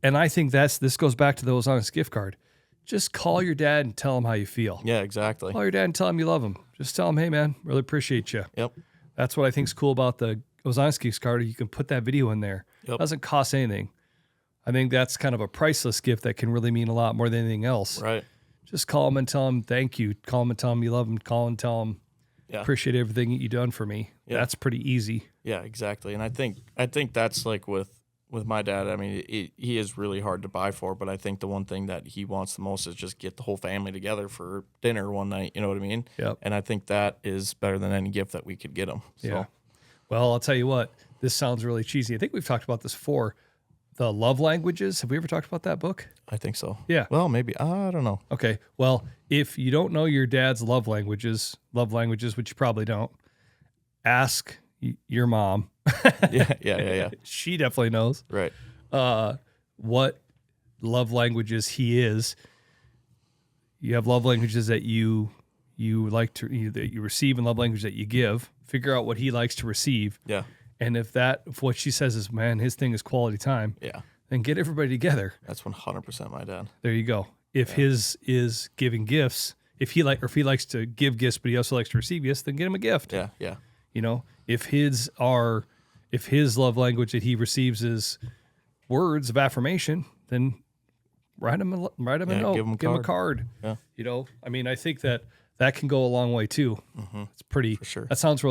And I think this goes back to the Ozonics gift card. Just call your dad and tell him how you feel. Yeah, exactly. Call your dad and tell him you love him. Just tell him, hey, man, really appreciate you. Yep. That's what I think is cool about the Ozonics gift card. You can put that video in there. Yep. It doesn't cost anything. I think that's kind of a priceless gift that can really mean a lot more than anything else. Right. Just call him and tell him thank you. Call him and tell him you love him. Call and tell him appreciate everything that you've done for me. Yeah. That's pretty easy. Yeah, exactly. And I think that's like with my dad. I mean, he is really hard to buy for, but I think the one thing that he wants the most is just get the whole family together for dinner one night. You know what I mean? Yep. And I think that is better than any gift that we could get him. So. Yeah. Well, I'll tell you what. This sounds really cheesy. I think we've talked about this before. The Love Languages. Have we ever talked about that book? I think so. Yeah. Well, maybe. I don't know. Okay. Well, if you don't know your dad's love languages, which you probably don't, ask your mom. Yeah. She definitely knows. Right. What love languages he is. You have love languages that you like to that you receive and love language that you give. Figure out what he likes to receive. Yeah. And if what she says is, man, his thing is quality time. Yeah. Then get everybody together. That's 100% my dad. There you go. If his is giving gifts, if he likes to give gifts, but he also likes to receive gifts, then get him a gift. Yeah. You know, if his love language that he receives is words of affirmation, then write him a note, give him a card. Yeah. You know, I mean, I think that can go a long way too. Mm-hmm. It's pretty. For sure. That sounds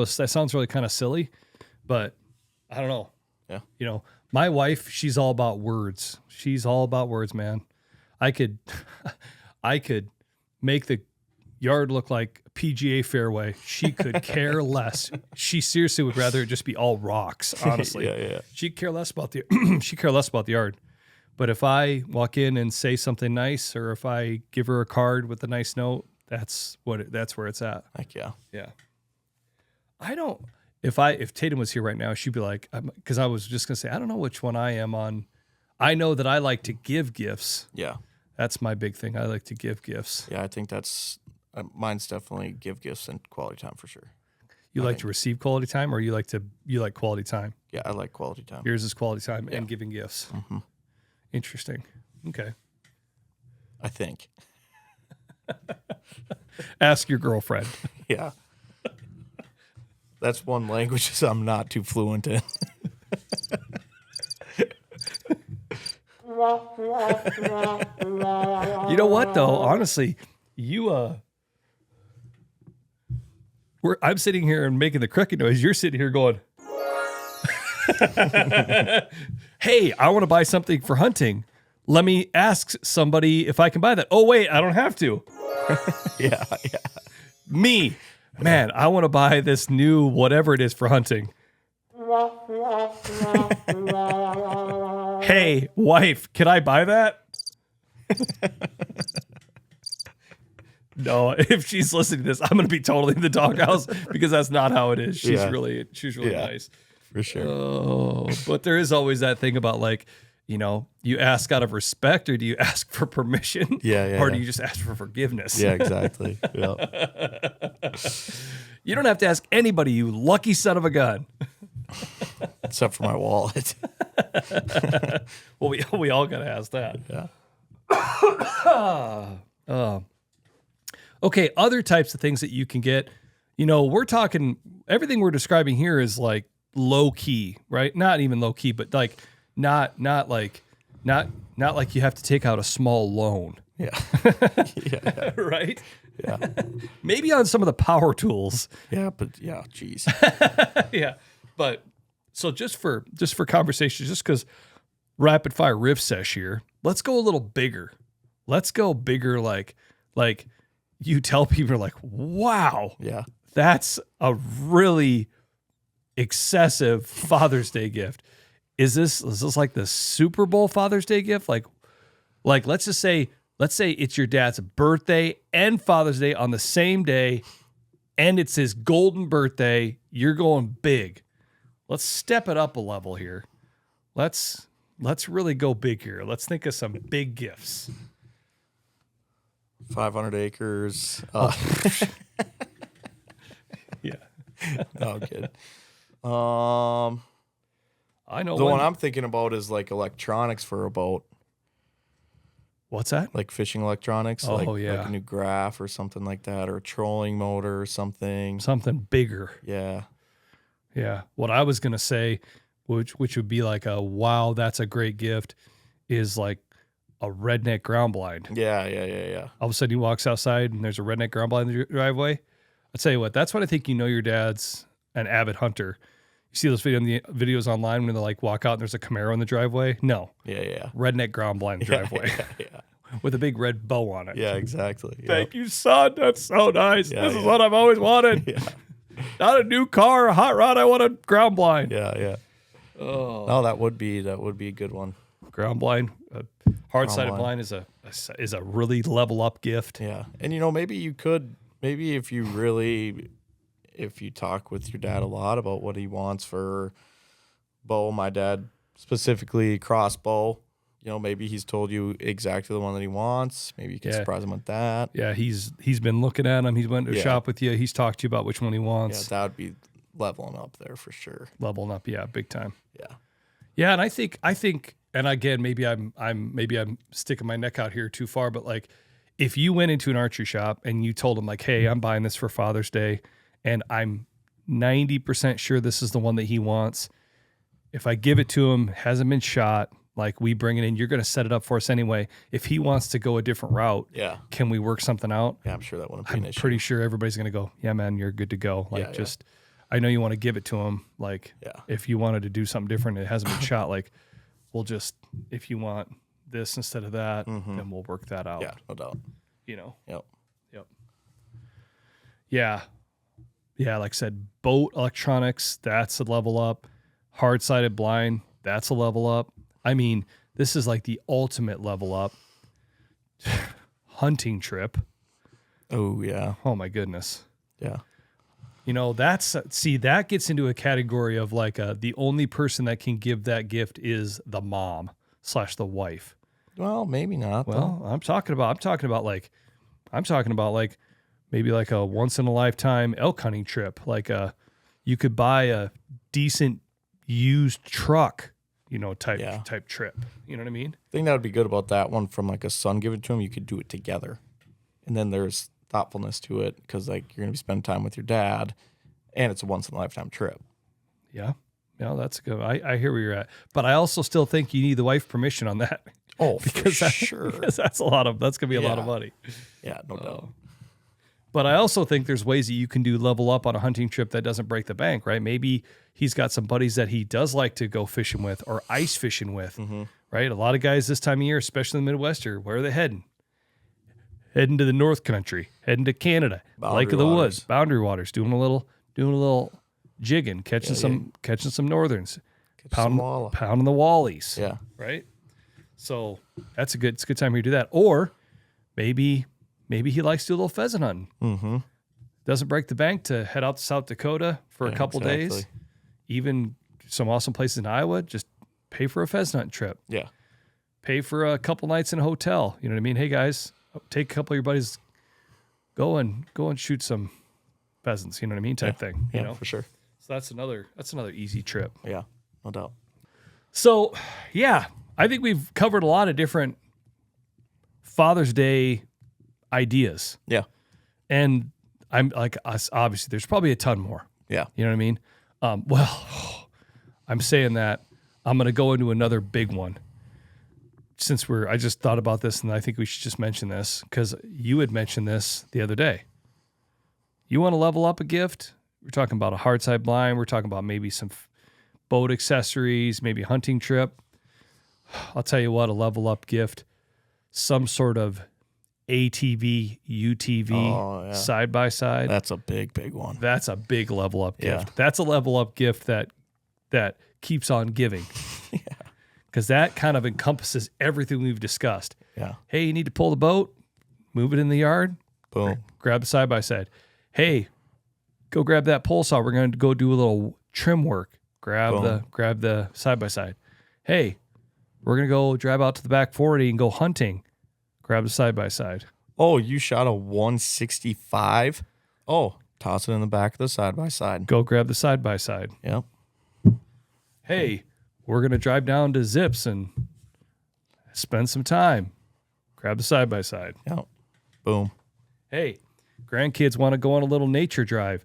really kind of silly, but I don't know. Yeah. You know, my wife, she's all about words. She's all about words, man. I could make the yard look like a PGA fairway. She could care less. She seriously would rather it just be all rocks, honestly. Yeah. She'd care less about the yard. But if I walk in and say something nice, or if I give her a card with a nice note, that's where it's at. Heck yeah. Yeah. I don't. If Tatum was here right now, she'd be like, because I was just gonna say, I don't know which one I am on. I know that I like to give gifts. Yeah. That's my big thing. I like to give gifts. Yeah, I think that's mine's definitely give gifts and quality time for sure. You like to receive quality time, or you like quality time? Yeah, I like quality time. Yours is quality time and giving gifts. Mm-hmm. Interesting. Okay. I think. Ask your girlfriend. Yeah. That's one language I'm not too fluent in. You know what, though? Honestly, you I'm sitting here and making the cricket noise. You're sitting here going, hey, I want to buy something for hunting. Let me ask somebody if I can buy that. Oh, wait, I don't have to. Yeah. Me, man, I want to buy this new whatever it is for hunting. Hey, wife, can I buy that? No, if she's listening to this, I'm going to be totally in the doghouse because that's not how it is. She's really nice. For sure. Oh, but there is always that thing about like, you ask out of respect or do you ask for permission? Yeah. Or do you just ask for forgiveness? Yeah, exactly. Yeah. You don't have to ask anybody, you lucky son of a gun. Except for my wallet. Well, we all got to ask that. Yeah. Okay, other types of things that you can get. We're talking, everything we're describing here is like low key, right? Not even low key, but like not like you have to take out a small loan. Yeah. Yeah. Right? Yeah. Maybe on some of the power tools. Yeah, but yeah, geez. Yeah. But so just for conversation, just because rapid fire riff sesh here, let's go a little bigger. Let's go bigger, like you tell people like, wow, Yeah. that's a really excessive Father's Day gift. Is this like the Super Bowl Father's Day gift? Like let's say it's your dad's birthday and Father's Day on the same day, and it's his golden birthday. You're going big. Let's step it up a level here. Let's really go big here. Let's think of some big gifts. 500 acres. Yeah. No, I'm kidding. I know The one I'm thinking about is like electronics for a boat, What's that? like fishing electronics, Oh, like yeah. a new graph or something like that, or a trolling motor or something. Something bigger. Yeah. Yeah. What I was gonna say, which would be like a wow, that's a great gift, is like a redneck ground blind. Yeah. All of a sudden he walks outside and there's a redneck ground blind in the driveway. I'll tell you what, that's what I think your dad's an avid hunter. You see those videos online when they like walk out and there's a Camaro in the driveway? No. Yeah. Redneck ground blind driveway Yeah. with a big red bow on it. Yeah, exactly. Yeah. Thank you, son. That's so nice. Yeah, This is yeah. what I've always wanted. Yeah. Not a new car, a hot rod. I want a ground blind. Yeah. Oh. No, that would be a good one. Ground blind, hard sided blind. blind is a really level up gift. Yeah. And maybe if you talk with your dad a lot about what he wants for bow, my dad specifically crossbow, maybe he's told you exactly the one that he wants. Maybe you can surprise him with that. Yeah, he's been looking at them. He's went to a shop with you. He's talked to you about which one he Yeah, wants. that would be leveling up there for sure. Leveling up, yeah, big time. Yeah. Yeah, and I think, and again, maybe I'm sticking my neck out here too far, but like, if you went into an archery shop and you told him like, hey, I'm buying this for Father's Day, and I'm 90% sure this is the one that he wants. If I give it to him, hasn't been shot, like we bring it in, you're going to set it up for us anyway. If he wants to go a different route, can we work something out? Yeah, I'm sure that wouldn't be an issue. Pretty sure everybody's going to go, yeah, man, you're good to go. Like, I know you want to give it to him. Like, if you wanted to do something different, it hasn't been shot. Like, we'll just, if you want this instead of that, then we'll work that out. Yeah, no doubt. Yep. Yeah. Yeah, like I said, boat electronics, that's a level up. Hard-sided blind, that's a level up. I mean, this is like the ultimate level up. Hunting trip. Oh, yeah. Oh, my goodness. Yeah. That gets into a category of like the only person that can give that gift is the mom / the wife. Well, maybe not. Well, I'm talking about like maybe like a once in a lifetime elk hunting trip. Like you could buy a decent used truck, type trip. You know what I mean? I think that would be good about that one from like a son giving it to him. You could do it together. And then there's thoughtfulness to it because like you're going to be spending time with your dad and it's a once in a lifetime trip. Yeah. Yeah, that's good. I hear where you're at. But I also still think you need the wife permission on that. Oh, for sure. Because that's going to be a lot of money. Yeah, no doubt. But I also think there's ways that you can do level up on a hunting trip that doesn't break the bank, right? Maybe he's got some buddies that he does like to go fishing with or ice fishing with, right? A lot of guys this time of year, especially in the Midwest, where are they heading? Heading to the North Country, heading to Canada, Lake of the Woods, Boundary Waters, doing a little jigging, catching some northerns, pounding the wallies. Yeah. Right. So it's a good time to do that. Or maybe he likes to do a little pheasant hunting. Mm-hmm. Doesn't break the bank to head out to South Dakota for a couple days. Even some awesome places in Iowa. Just pay for a pheasant hunting trip. Yeah. Pay for a couple nights in a hotel. You know what I mean? Hey guys, take a couple of your buddies, go and shoot some pheasants. You know what I mean? Type thing. You know, for sure. So that's another easy trip. Yeah, no doubt. So yeah, I think we've covered a lot of different Father's Day ideas. Yeah. And I'm like us, obviously there's probably a ton more. Yeah. You know what I mean? Well, I'm saying that I'm going to go into another big one. Since I just thought about this and I think we should just mention this because you had mentioned this the other day. You want to level up a gift? We're talking about a hard side blind. We're talking about maybe some boat accessories, maybe a hunting trip. I'll tell you what, a level up gift, some sort of ATV, UTV side by side. That's a big one. That's a big level up gift. Yeah. That's a level up gift that keeps on giving. Yeah. Because that kind of encompasses everything we've discussed. Yeah. Hey, you need to pull the boat, move it in the yard. Boom. Grab the side by side. Hey, go grab that pole saw. We're going to go do a little trim work. Grab the side by side. Hey, we're going to go drive out to the back 40 and go hunting. Grab the side by side. Oh, you shot a 165? Oh, toss it in the back of the side by side. Go grab the side by side. Yep. Hey, we're going to drive down to Zips and spend some time. Grab the side by side. Yep. Boom. Hey, grandkids want to go on a little nature drive.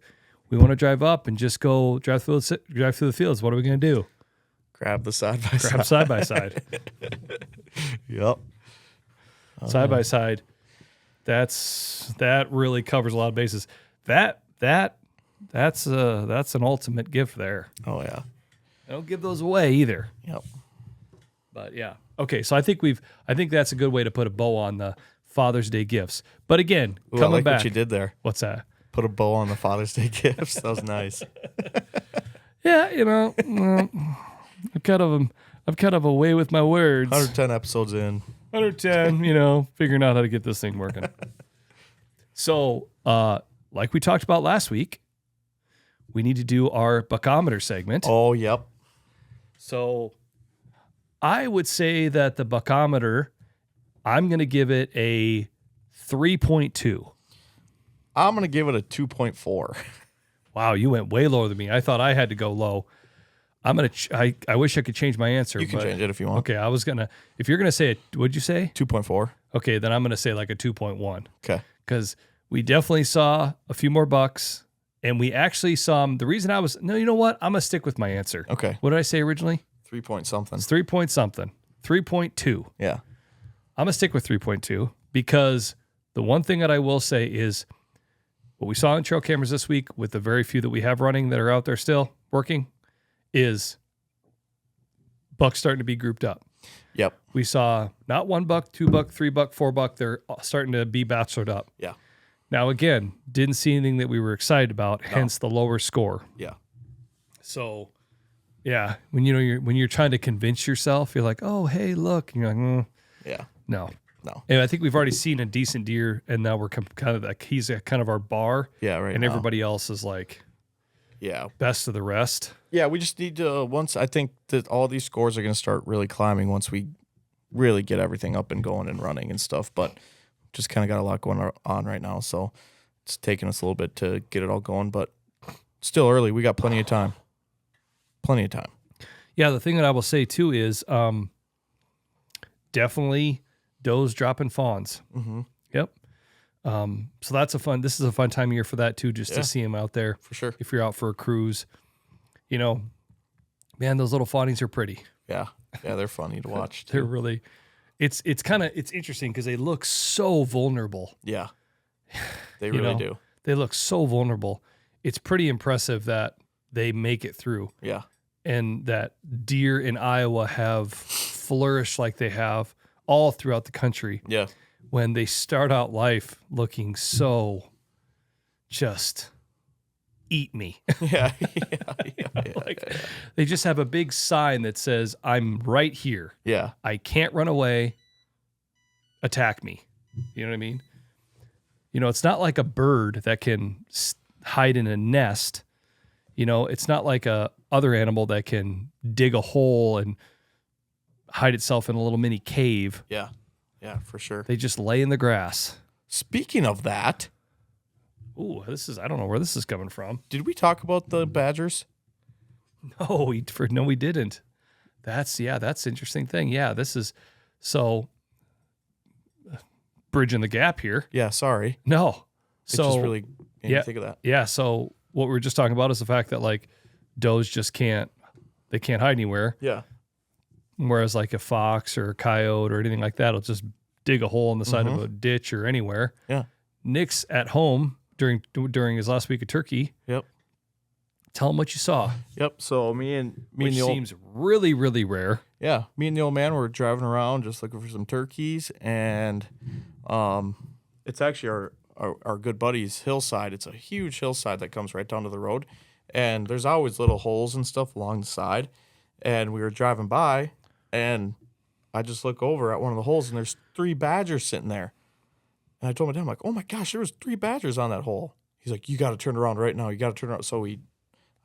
We want to drive up and just go drive through the fields. What are we going to do? Grab the side by side. Grab side by side. Yep. Side by side. That really covers a lot of bases. That's an ultimate gift there. Oh yeah. I don't give those away either. Yep. But yeah. Okay, so I think that's a good way to put a bow on the Father's Day gifts. But again, coming I like back. what you did there. What's that? Put a bow on the Father's Day gifts. That was nice. Yeah, I'm kind of away with my words. 110 episodes in. 110, figuring out how to get this thing working. So, like we talked about last week, we need to do our buckometer segment. Oh, yep. So, I would say that the buckometer, I'm going to give it a 3.2. I'm going to give it a 2.4. Wow, you went way lower than me. I thought I had to go low. I'm going to, I wish I could change my answer. You can change it if you want. Okay, if you're going to say it, what'd you say? 2.4. Okay, then I'm going to say like a 2.1. Okay. Because we definitely saw a few more bucks, and we actually saw them. The reason you know what? I'm going to stick with my answer. Okay. What did I say originally? 3 point something. It's 3 point something. 3.2. Yeah. I'm going to stick with 3.2 because the one thing that I will say is what we saw on trail cameras this week with the very few that we have running that are out there still working is bucks starting to be grouped up. Yep. We saw not $1, $2, $3, $4. They're starting to be bachelored up. Yeah. Now, again, didn't see anything that we were excited about, hence the lower score. Yeah. So, yeah, when you're trying to convince yourself, you're like, oh, hey, look, and you're like, yeah, no. No. And I think we've already seen a decent deer, and now we're kind of like he's kind of our bar. Yeah, right. And now. everybody else is like, yeah, best of the rest. Yeah, we just need to I think that all these scores are going to start really climbing once we really get everything up and going and running and stuff. But just kind of got a lot going on right now, so it's taking us a little bit to get it all going. But still early. We got plenty of time. Plenty of time. Yeah, the thing that I will say too is definitely does dropping fawns. Mm-hmm. Yep. So this is a fun time of year for that too, just to see them out there. For sure. If you're out for a cruise, man, those little fawnings are pretty. Yeah. Yeah, they're funny to watch. They're really, it's interesting because they look so vulnerable. Yeah. They You really know, do. they look so vulnerable. It's pretty impressive that they make it through Yeah. and that deer in Iowa have flourished like they have all throughout the country Yeah. when they start out life looking so just eat me. Yeah. Yeah. Like they just have a big sign that says, I'm right here. Yeah. I can't run away. Attack me. You know what I mean? You know, it's not like a bird that can hide in a nest. You know, it's not like a other animal that can dig a hole and hide itself in a little mini cave. Yeah. Yeah, for sure. They just lay in the grass. Speaking of that, Ooh, I don't know where this is coming from. did we talk about the badgers? No, we didn't. That's an interesting thing. Yeah, this is so bridging the gap here. Yeah, sorry. No. It just really made yeah, me think of that. Yeah. So what we were just talking about is the fact that like does just can't hide anywhere. Yeah. Whereas like a fox or a coyote or anything like that will just dig a hole in the side of a ditch or anywhere. Yeah. Nick's at home during his last week of turkey. Yep. Tell him what you saw. Yep. So me and Which the old seems really, really rare. Yeah, me and the old man were driving around just looking for some turkeys, and it's actually our good buddy's hillside. It's a huge hillside that comes right down to the road, and there's always little holes and stuff along the side. And we were driving by, and I just look over at one of the holes, and there's 3 badgers sitting there. And I told my dad, I'm like, oh my gosh, there was 3 badgers on that hole. He's like, you got to turn around right now. You got to turn around. So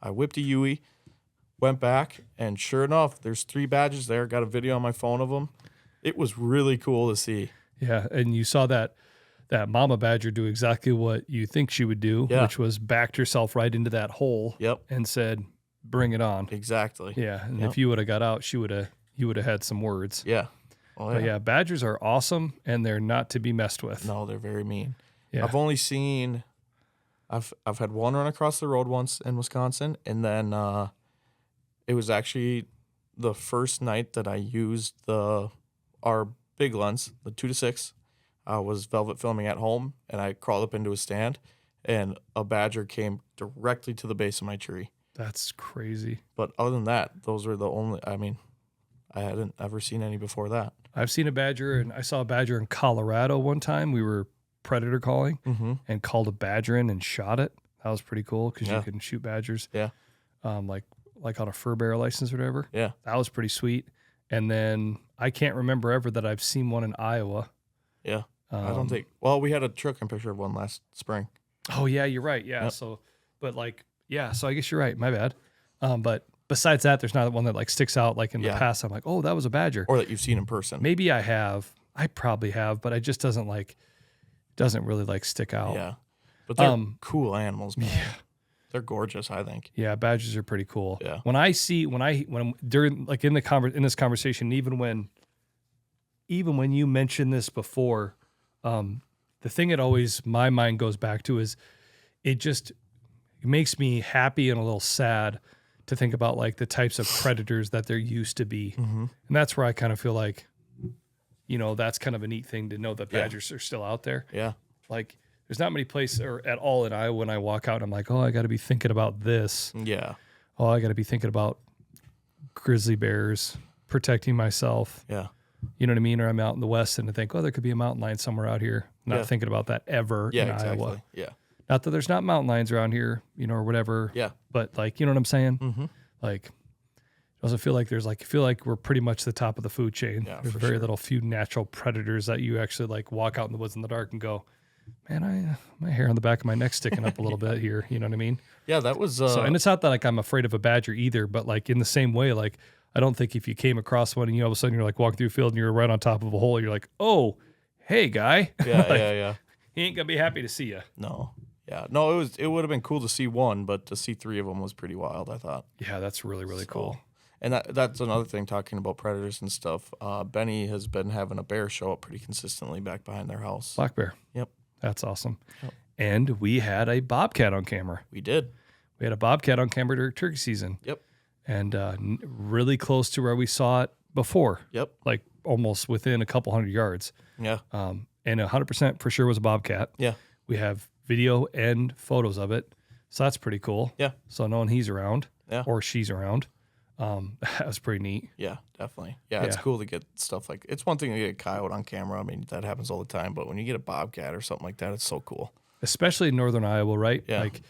I whipped a Yui, went back, and sure enough, there's 3 badgers there. Got a video on my phone of them. It was really cool to see. Yeah, and you saw that mama badger do exactly what you think she would do, which was backed herself right into that hole. Yep. And said, "Bring it on." Exactly. Yeah, and if you would have got out, you would have had some words. Yeah. Oh, yeah. But yeah, badgers are awesome, and they're not to be messed with. No, they're very mean. Yeah. I've only seen, I've had one run across the road once in Wisconsin, and then it was actually the first night that I used our big lens, the 2-6. I was velvet filming at home, and I crawled up into a stand, and a badger came directly to the base of my tree. That's crazy. But other than that, those were the only. I mean, I hadn't ever seen any before that. I've seen a badger, and I saw a badger in Colorado one time. We were predator calling and called a badger in and shot it. That was pretty cool because you can shoot badgers. Yeah. Like on a fur bearer license or whatever. Yeah. That was pretty sweet. And then I can't remember ever that I've seen one in Iowa. Yeah. I don't think. Well, we had a truck and picture of one last spring. Oh yeah, you're right. Yeah. Yep. So, but like, yeah. So I guess you're right. My bad. But besides that, there's not one that like sticks out. Like in the past, I'm like, oh, that was a badger. Or that you've seen in person. Maybe I have. I probably have, but it just doesn't really like stick out. Yeah. But they're cool animals, man. Yeah. They're gorgeous, I think. Yeah, badgers are pretty cool. Yeah. When during like in this conversation, even when you mentioned this before, the thing that always my mind goes back to is it makes me happy and a little sad to think about like the types of predators that there used to be. And that's where I kind of feel like, that's kind of a neat thing to know that badgers are still out there. Yeah. Like there's not many places or at all in Iowa when I walk out and I'm like, oh, I got to be thinking about this. Yeah. Oh, I got to be thinking about grizzly bears, protecting myself. Yeah. You know what I mean? Or I'm out in the West and I think, oh, there could be a mountain lion somewhere out here. Not thinking about that ever in Iowa. Yeah. Not that there's not mountain lions around here, or whatever. Yeah. But like, you know what I'm saying? Like, it doesn't feel like I feel like we're pretty much the top of the food chain. Yeah, there's for very sure. little few natural predators that you actually like walk out in the woods in the dark and go, man, my hair on the back of my neck's sticking up a little bit here. You know what I mean? Yeah, that was. So, and it's not that like I'm afraid of a badger either, but like in the same way, like I don't think if you came across one and all of a sudden you're like walking through a field and you're right on top of a hole, you're like, oh, hey guy. Yeah, Like, yeah. He ain't gonna be happy to see you. No. Yeah. No, it would have been cool to see one, but to see 3 of them was pretty wild, I thought. Yeah, that's really, really cool. And that's another thing, talking about predators and stuff. Benny has been having a bear show up pretty consistently back behind their house. Black bear. Yep. That's awesome. Yep. And we had a bobcat on camera. We did. We had a bobcat on camera during turkey season. Yep. And really close to where we saw it before. Yep. Like almost within a couple hundred yards. Yeah. And 100% for sure was a bobcat. Yeah. we have video and photos of it. So that's pretty cool. Yeah. So knowing he's around or she's around, that was pretty neat. Yeah, definitely. Yeah, it's cool to get stuff like, it's one thing to get a coyote on camera. I mean, that happens all the time, but when you get a bobcat or something like that, it's so cool. Especially in northern Iowa, right? Yeah. Like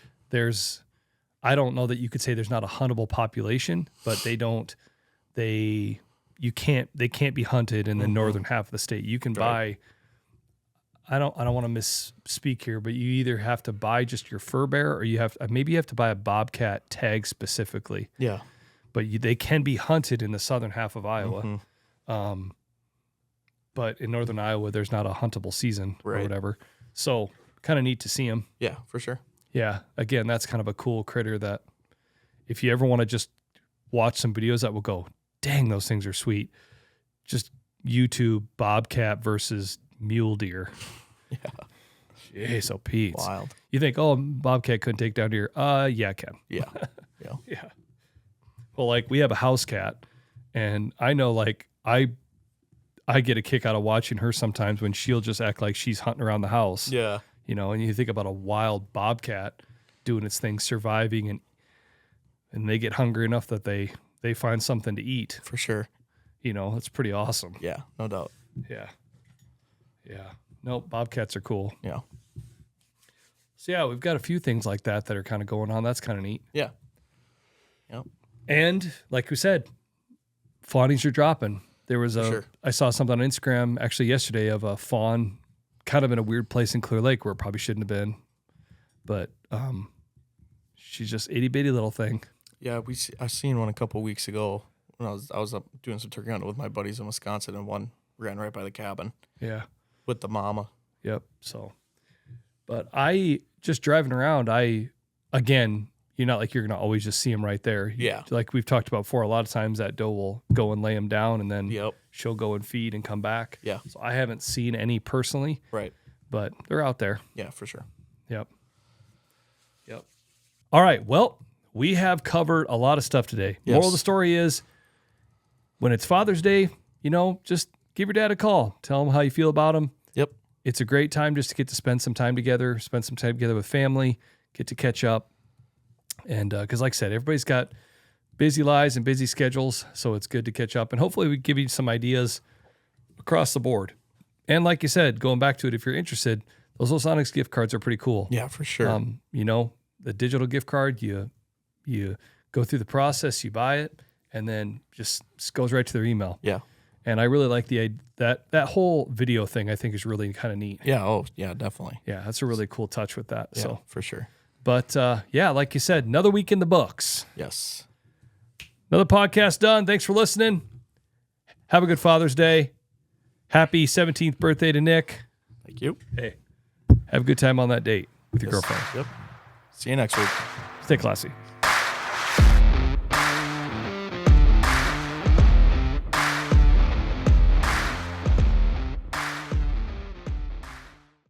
I don't know that you could say there's not a huntable population, but they can't be hunted in the northern half of the state. You can buy, I don't want to misspeak here, but you either have to buy just your fur bear or you have to buy a bobcat tag specifically. Yeah. But they can be hunted in the southern half of Iowa. But in northern Iowa, there's not a huntable season or whatever. So kind of neat to see them. Yeah, for sure. Yeah. Again, that's kind of a cool critter that if you ever want to just watch some videos that will go, dang, those things are sweet. Just YouTube bobcat versus mule deer. Yeah. Jeez, so Pete. Wild. You think, oh, bobcat couldn't take down deer? Yeah, it can. Yeah. Yeah. Yeah. Well, like we have a house cat, and I know, like I get a kick out of watching her sometimes when she'll just act like she's hunting around the house. Yeah. You know, and you think about a wild bobcat doing its thing, surviving, and they get hungry enough that they find something to eat. For sure. You know, it's pretty awesome. Yeah, no doubt. Yeah. Yeah. Nope, bobcats are cool. Yeah. So yeah, we've got a few things like that are kind of going on. That's kind of neat. Yeah. Yep. And like we said, fawnies are dropping. There was Sure. I saw something on Instagram actually yesterday of a fawn kind of in a weird place in Clear Lake where it probably shouldn't have been. But she's just itty bitty little thing. Yeah, I seen one a couple weeks ago when I was up doing some turkey hunting with my buddies in Wisconsin, and one ran right by the cabin. Yeah. With the mama. Yep. So, but I just driving around, again, you're not like you're going to always just see them right there. Yeah. Like we've talked about before, a lot of times that doe will go and lay them down and then she'll go and feed and come back. Yeah. So I haven't seen any personally. Right. But they're out there. Yeah, for sure. Yep. Yep. All right. Well, we have covered a lot of stuff today. Yes. Moral of the story is when it's Father's Day, just give your dad a call. Tell him how you feel about him. Yep. It's a great time just to get to spend some time together with family, get to catch up. And because like I said, everybody's got busy lives and busy schedules, so it's good to catch up. And hopefully we give you some ideas across the board. And like you said, going back to it, if you're interested, those Sonics gift cards are pretty cool. Yeah, for sure. The digital gift card, you go through the process, you buy it, and then just goes right to their email. Yeah. And I really like that whole video thing. I think is really kind of neat. Yeah. Oh, yeah, definitely. Yeah, that's a really cool touch with that. Yeah, so for sure. But yeah, like you said, another week in the books. Yes. Another podcast done. Thanks for listening. Have a good Father's Day. Happy 17th birthday to Nick. Thank you. Hey, have a good time on that date with your girlfriend. Yep. See you next week. Stay classy.